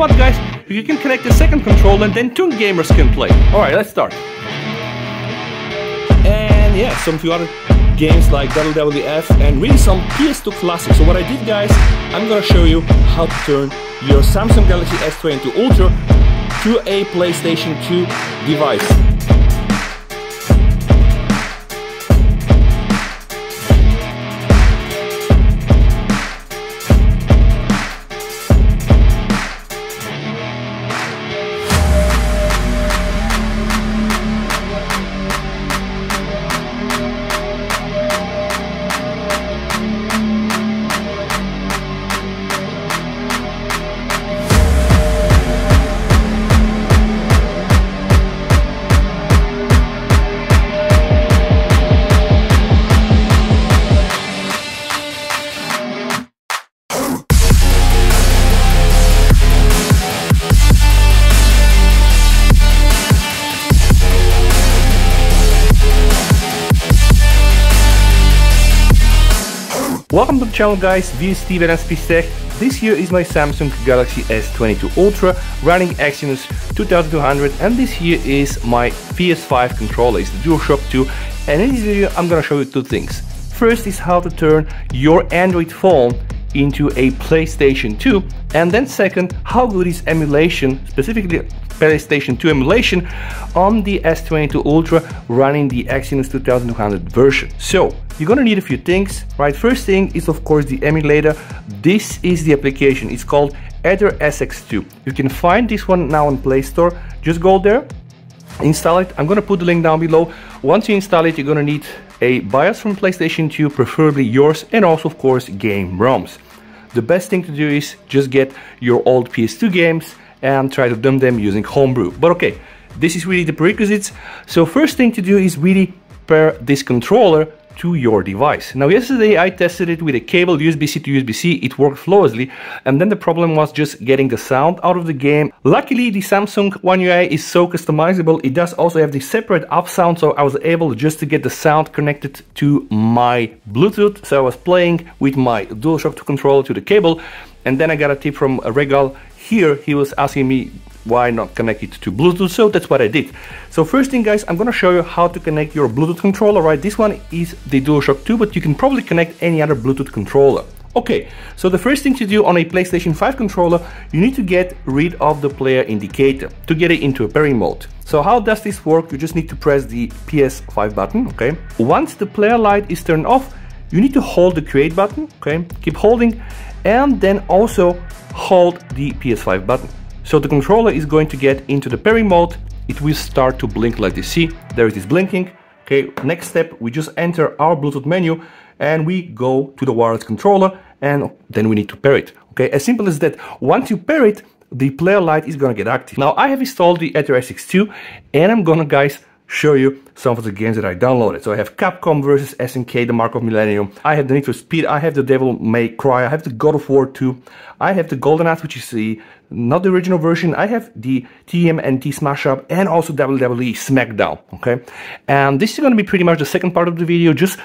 what, guys? You can connect the second controller and then two gamers can play. Alright, let's start. And yeah, some few other games like WWF and really some PS2 classics. So what I did, guys, I'm gonna show you how to turn your Samsung Galaxy S22 Ultra to a PlayStation 2 device. Welcome to the channel, guys. This is Steve at SP Tech. This here is my Samsung Galaxy S22 Ultra running Exynos 2200, and this here is my PS5 controller. It's the DualShock 2, and in this video I'm gonna show you two things. First is how to turn your Android phone into a PlayStation 2, and then second, how good is emulation, specifically PlayStation 2 emulation on the S22 Ultra running the Exynos 2200 version. So you're gonna need a few things, right? First thing is of course the emulator. This is the application. It's called AetherSX2. You can find this one now on Play Store. Just go there, install it. I'm gonna put the link down below. Once you install it, you're gonna need a BIOS from PlayStation 2, preferably yours, and also of course game ROMs. The best thing to do is just get your old PS2 games and try to dump them using Homebrew. But okay, this is really the prerequisites. So first thing to do is really pair this controller to your device. Now yesterday I tested it with a cable USB-C to USB-C. It worked flawlessly, and then the problem was just getting the sound out of the game. Luckily the Samsung One UI is so customizable. It does also have the separate up sound, so I was able just to get the sound connected to my Bluetooth. So I was playing with my DualShock 2 controller to the cable, and then I got a tip from Regal here. He was asking me why not connect it to Bluetooth, so that's what I did. So first thing, guys, I'm gonna show you how to connect your Bluetooth controller, right? This one is the DualShock 2, but you can probably connect any other Bluetooth controller. Okay, so the first thing to do on a PlayStation 5 controller, you need to get rid of the player indicator to get it into a pairing mode. So how does this work? You just need to press the PS5 button, okay? Once the player light is turned off, you need to hold the create button, okay? Keep holding, and then also hold the PS5 button. So the controller is going to get into the pairing mode. It will start to blink like this. See, there it is blinking. Okay, next step, we just enter our Bluetooth menu and we go to the wireless controller, and then we need to pair it. Okay, as simple as that. Once you pair it, the player light is gonna get active. Now I have installed the AetherSX2, and I'm gonna, guys, show you some of the games that I downloaded. So I have Capcom versus SNK, the Mark of Millennium. I have the Need for Speed. I have the Devil May Cry. I have the God of War 2. I have the Golden Axe, which is not the original version. I have the TMNT Smash Up, and also WWE SmackDown. Okay, and this is going to be pretty much the second part of the video, just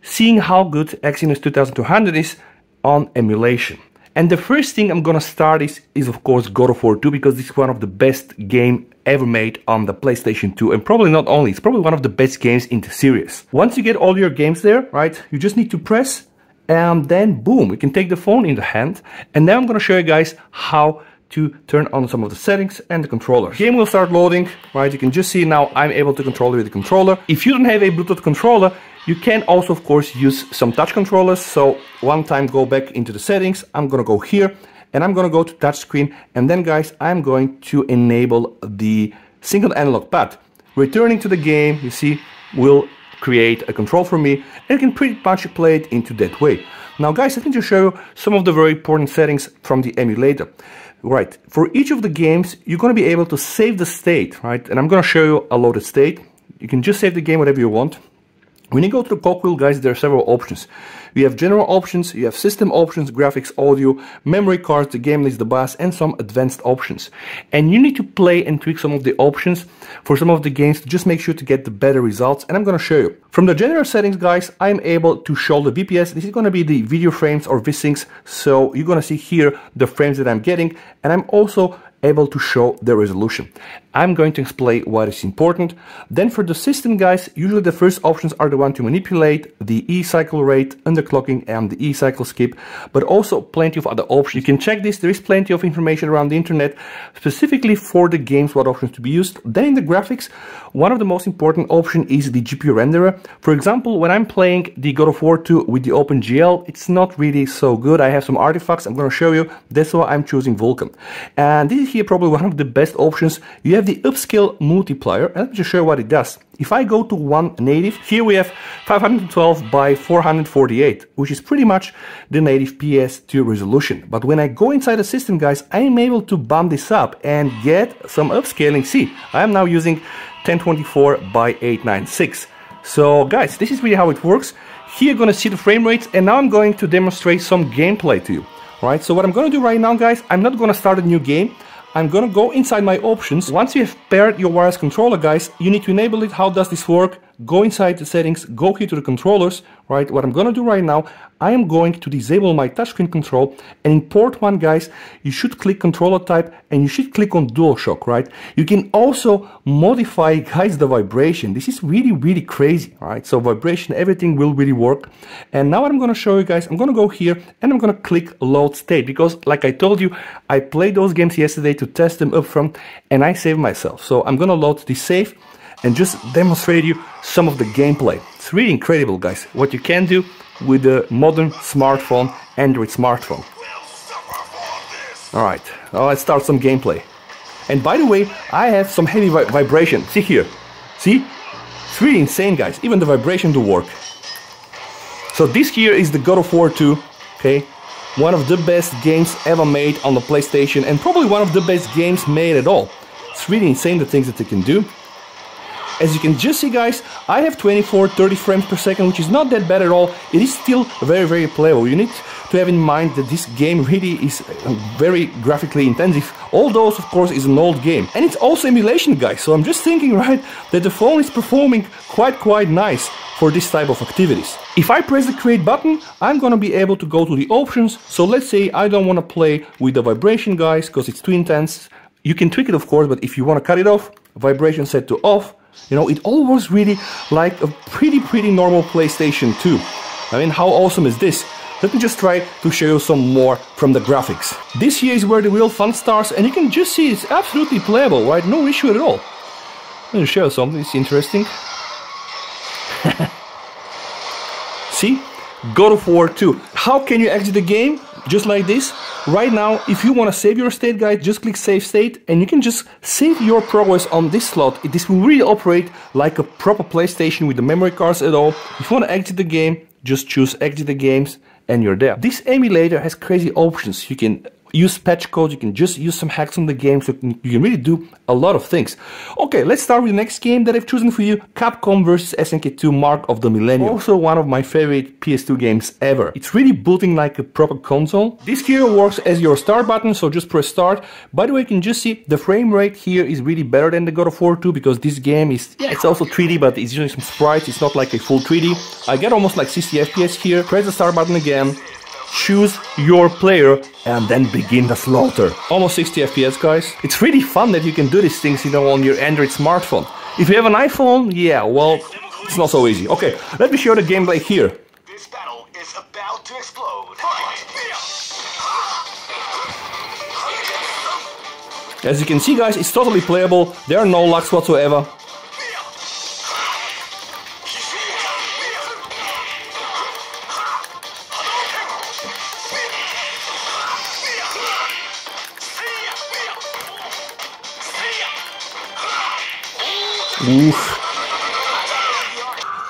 seeing how good Exynos 2200 is on emulation. And the first thing I'm gonna start is of course God of War 2, because this is one of the best game ever made on the PlayStation 2, and probably not only, it's probably one of the best games in the series. Once you get all your games there, right, you just need to press, and then boom, you can take the phone in the hand. And now I'm gonna show you guys how to turn on some of the settings and the controllers. Game will start loading, right? You can just see now I'm able to control it with the controller. If you don't have a Bluetooth controller, you can also of course use some touch controllers. So one time go back into the settings, I'm gonna go here and I'm gonna go to touchscreen, and then, guys, I'm going to enable the single analog pad. Returning to the game, you see, will create a control for me, and you can pretty much play it into that way. Now, guys, I need to show you some of the very important settings from the emulator. Right, for each of the games, you're going to be able to save the state, right? And I'm going to show you a loaded state. You can just save the game whatever you want. When you go to the cogwheel, guys, there are several options. You have general options, you have system options, graphics, audio, memory cards, the game list, the BIOS, and some advanced options. And you need to play and tweak some of the options for some of the games to just make sure to get the better results. And I'm going to show you. From the general settings, guys, I'm able to show the VPS. This is going to be the video frames or VSyncs. So you're going to see here the frames that I'm getting. And I'm also able to show the resolution. I'm going to explain what is important. Then for the system, guys, usually the first options are the one to manipulate the e-cycle rate, underclocking, and the e-cycle skip, but also plenty of other options. You can check this. There is plenty of information around the internet specifically for the games, what options to be used. Then in the graphics, one of the most important options is the GPU renderer. For example, when I'm playing the God of War 2 with the OpenGL, it's not really so good. I have some artifacts I'm going to show you. That's why I'm choosing Vulkan. And this is here probably one of the best options. You have the upscale multiplier, and let me just show you what it does. If I go to one native, here we have 512 by 448, which is pretty much the native PS2 resolution. But when I go inside the system, guys, I am able to bump this up and get some upscaling. See, I am now using 1024 by 896. So guys, this is really how it works. Here you're going to see the frame rates, and now I'm going to demonstrate some gameplay to you. Right, so what I'm going to do right now, guys, I'm not going to start a new game. I'm going to go inside my options. Once you have paired your wireless controller, guys, you need to enable it. How does this work? Go inside the settings, go here to the controllers, right? What I'm going to do right now, I am going to disable my touchscreen control, and in port 1, guys, you should click controller type and you should click on DualShock, right? You can also modify, guys, the vibration. This is really, really crazy, right? So vibration, everything will really work. And now what I'm going to show you, guys, I'm going to go here and I'm going to click load state, because like I told you, I played those games yesterday to test them up front and I saved myself. So I'm going to load this save and just demonstrate you some of the gameplay. It's really incredible, guys, what you can do with a modern smartphone, Android smartphone. Alright, now let's start some gameplay. And by the way, I have some heavy vibration. See here. See? It's really insane, guys. Even the vibration do work. So this here is the God of War 2, okay? One of the best games ever made on the PlayStation, and probably one of the best games made at all. It's really insane the things that they can do. As you can just see, guys, I have 24-30 frames per second, which is not that bad at all. It is still very, very playable. You need to have in mind that this game really is very graphically intensive. Although, of course, is an old game. And it's also emulation, guys. So I'm just thinking, right, that the phone is performing quite nice for this type of activities. If I press the create button, I'm gonna be able to go to the options. So let's say I don't want to play with the vibration, guys, because it's too intense. You can tweak it, of course, but if you want to cut it off, vibration set to off. You know, it all works really like a pretty normal PlayStation 2. I mean, how awesome is this? Let me just try to show you some more from the graphics. This here is where the real fun starts, and you can just see it's absolutely playable, right? No issue at all. Let me show you something, it's interesting. See? God of War 2. How can you exit the game? Just like this. Right now, if you want to save your state, guys, just click save state and you can just save your progress on this slot. This will really operate like a proper PlayStation with the memory cards at all. If you want to exit the game, just choose exit the games and you're there. This emulator has crazy options. You can use patch code, you can just use some hacks on the game, so you can really do a lot of things. Okay, let's start with the next game that I've chosen for you, Capcom vs SNK2 Mark of the Millennium. Also one of my favorite PS2 games ever. It's really booting like a proper console. This here works as your start button, so just press start. By the way, you can just see the frame rate here is really better than the God of War 2, because this game is, yeah, it's also 3D, but it's using some sprites, it's not like a full 3D. I get almost like 60 FPS here. Press the start button again. Choose your player and then begin the slaughter. Almost 60 FPS, guys. It's really fun that you can do these things, you know, on your Android smartphone. If you have an iPhone, yeah, well, it's not so easy. Okay, let me show the gameplay here. This battle is about to explode. As you can see, guys, it's totally playable. There are no lags whatsoever. Oof.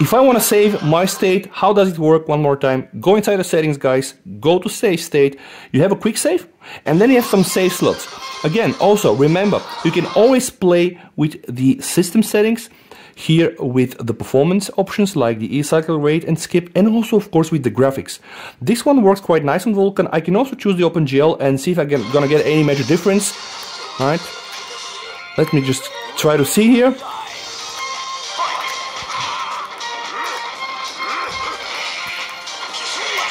If I want to save my state, how does it work? One more time. Go inside the settings, guys. Go to save state. You have a quick save, and then you have some save slots. Again, also remember, you can always play with the system settings. here with the performance options like the e-cycle rate and skip, and also of course with the graphics. This one works quite nice on Vulkan. I can also choose the OpenGL and see if I'm gonna get any major difference. Alright, let me just try to see here.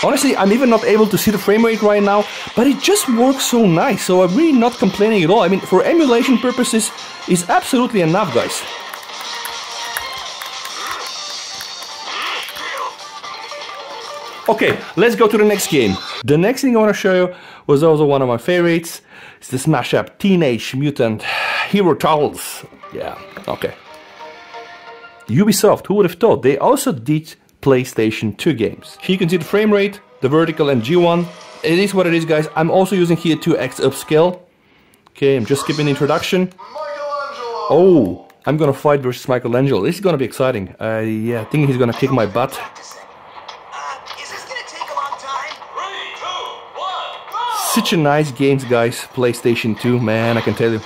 Honestly, I'm even not able to see the frame rate right now, but it just works so nice, so I'm really not complaining at all. I mean, for emulation purposes, it's absolutely enough, guys. Okay, let's go to the next game. The next thing I want to show you was also one of my favorites. It's the smash up Teenage Mutant Hero Turtles. Yeah, okay. Ubisoft, who would have thought? They also did PlayStation 2 games. Here you can see the frame rate, the vertical and G1. It is what it is, guys. I'm also using here 2x upscale. Okay, I'm just skipping the introduction. Oh, I'm gonna fight versus Michelangelo. This is gonna be exciting. Yeah, I think he's gonna kick my butt. Such a nice games, guys. PlayStation 2, man, I can tell you.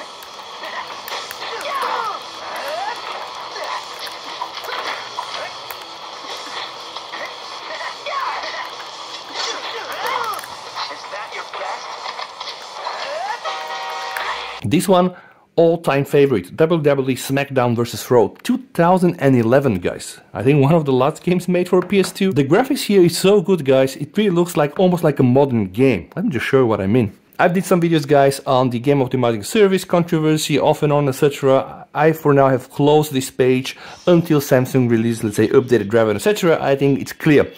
This one, all-time favorite, WWE SmackDown vs. Raw, 2011, guys. I think one of the last games made for PS2. The graphics here is so good, guys. It really looks like almost like a modern game. Let me just show you what I mean. I did some videos, guys, on the game optimizing service controversy, off and on, etc. I, for now, have closed this page until Samsung releases, let's say, updated driver, etc. I think it's clear.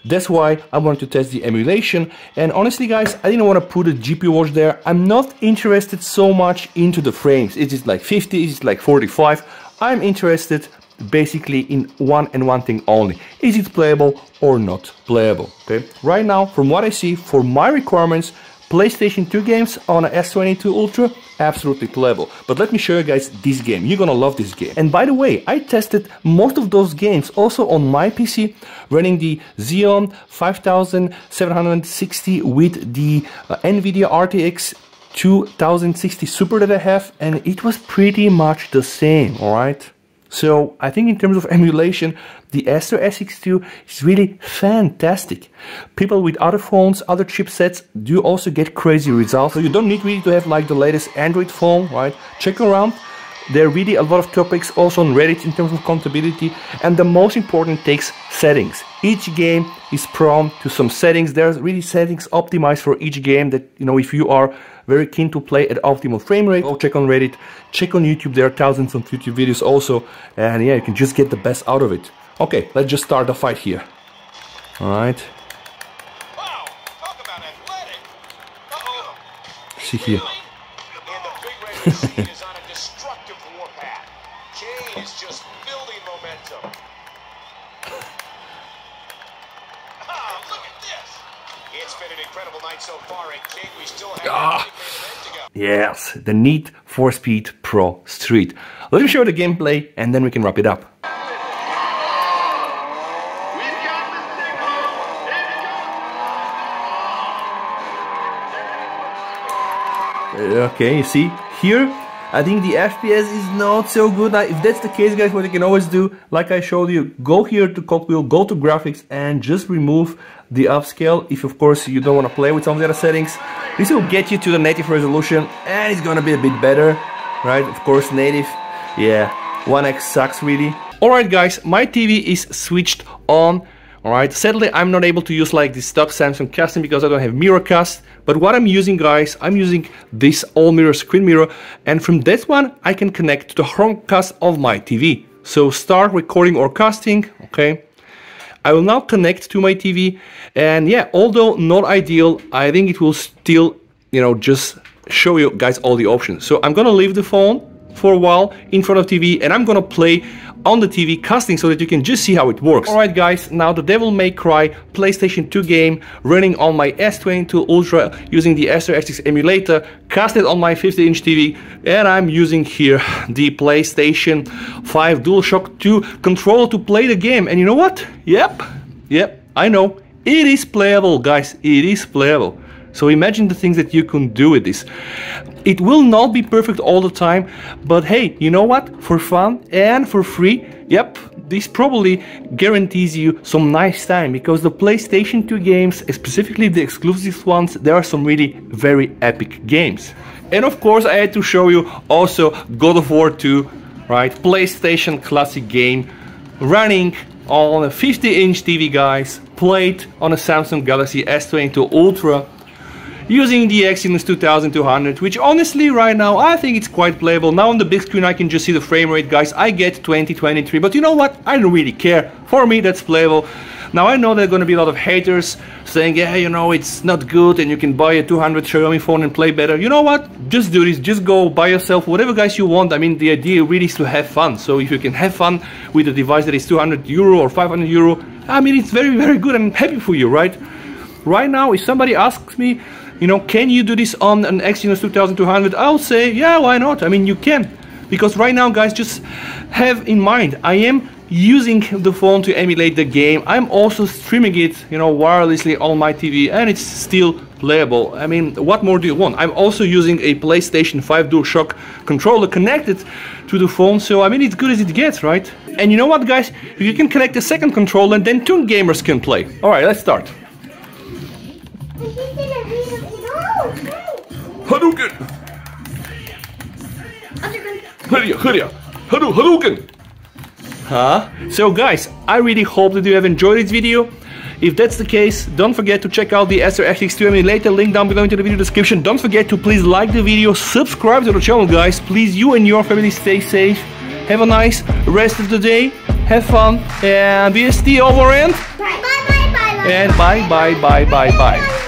That's why I wanted to test the emulation, and honestly, guys, I didn't want to put a GPU watch there. I'm not interested so much into the frames. Is it like 50? Is it like 45? I'm interested basically in one thing only. Is it playable or not playable? Okay. Right now, from what I see, for my requirements, PlayStation 2 games on a S22 Ultra, absolutely playable. But let me show you guys this game. You're gonna love this game. And by the way, I tested most of those games also on my PC, running the Xeon 5760 with the NVIDIA RTX 2060 Super that I have, and it was pretty much the same, alright? So I think in terms of emulation, the AetherSX2 is really fantastic. People with other phones, other chipsets do also get crazy results. So you don't need really to have like the latest Android phone, right? Check around. There are really a lot of topics also on Reddit in terms of compatibility, and the most important takes settings. Each game is prone to some settings. There's really settings optimized for each game that, you know, if you are very keen to play at optimal frame rate, go check on Reddit, check on YouTube. There are thousands of YouTube videos also, and yeah, you can just get the best out of it. Okay, let's just start the fight here. All right. Wow, talk about athletic. Uh-oh. See here. And the big red machine is on a destructive warpath. Jay is just building momentum. Look at this. It's been an incredible night so far, and King, we still have a to go. Yes, the Need for Speed ProStreet. Let me show you the gameplay, and then we can wrap it up. Okay, you see here, I think the FPS is not so good. Now, if that's the case, guys, what you can always do, like I showed you, go here to cogwheel, go to graphics, and just remove the upscale. If of course you don't want to play with some of the other settings, this will get you to the native resolution, and it's gonna be a bit better, right? Of course, native, yeah, 1x sucks really. Alright guys, my TV is switched on. Alright, sadly I'm not able to use like the stock Samsung custom because I don't have Mirrorcast, but what I'm using, guys, I'm using this all mirror screen mirror, and from that one I can connect to the Chromecast of my TV. So start recording or casting, okay. I will now connect to my TV, and yeah, although not ideal, I think it will still, you know, just show you guys all the options. So I'm gonna leave the phone for a while in front of TV, and I'm gonna play on the TV casting so that you can just see how it works. Alright guys, now the Devil May Cry PlayStation 2 game running on my S22 Ultra using the AetherSX2 emulator, casted on my 50-inch TV, and I'm using here the PlayStation 5 DualShock 2 controller to play the game. And you know what? Yep, I know. It is playable, guys, it is playable. So imagine the things that you can do with this. It will not be perfect all the time, but hey, you know what? For fun and for free, Yep, this probably guarantees you some nice time, because the PlayStation 2 games, specifically the exclusive ones, there are some really very epic games. And of course I had to show you also God of War 2, right? PlayStation classic game, running on a 50-inch TV, guys, played on a Samsung Galaxy S22 Ultra, using the Exynos 2200, which honestly right now I think it's quite playable. Now on the big screen I can just see the frame rate, guys. I get 2023, but you know what? I don't really care. For me that's playable. Now I know there are going to be a lot of haters saying, yeah, you know, it's not good and you can buy a 200 Xiaomi phone and play better. You know what? Just do this. Just go buy yourself whatever, guys, you want. I mean, the idea really is to have fun. So if you can have fun with a device that is 200 euro or 500 euro, I mean, it's very, very good. I'm happy for you, right? Right now, if somebody asks me, you know, can you do this on an Exynos 2200? I'll say, yeah, why not? I mean, you can. Because right now, guys, just have in mind, I am using the phone to emulate the game. I'm also streaming it, you know, wirelessly on my TV, and it's still playable. I mean, what more do you want? I'm also using a PlayStation 5 DualShock controller connected to the phone, so I mean, it's good as it gets, right? And you know what, guys? You can connect a second controller, and then two gamers can play. All right, let's start. Hadouken! Hadouken! Huh? So guys, I really hope that you have enjoyed this video. If that's the case, don't forget to check out the AetherSX2 emulator, link down below into the video description. Don't forget to please like the video, subscribe to the channel, guys. Please, you and your family stay safe. Have a nice rest of the day. Have fun. And VST over and... Bye, bye, bye, bye, bye. And bye, bye, bye, bye, bye.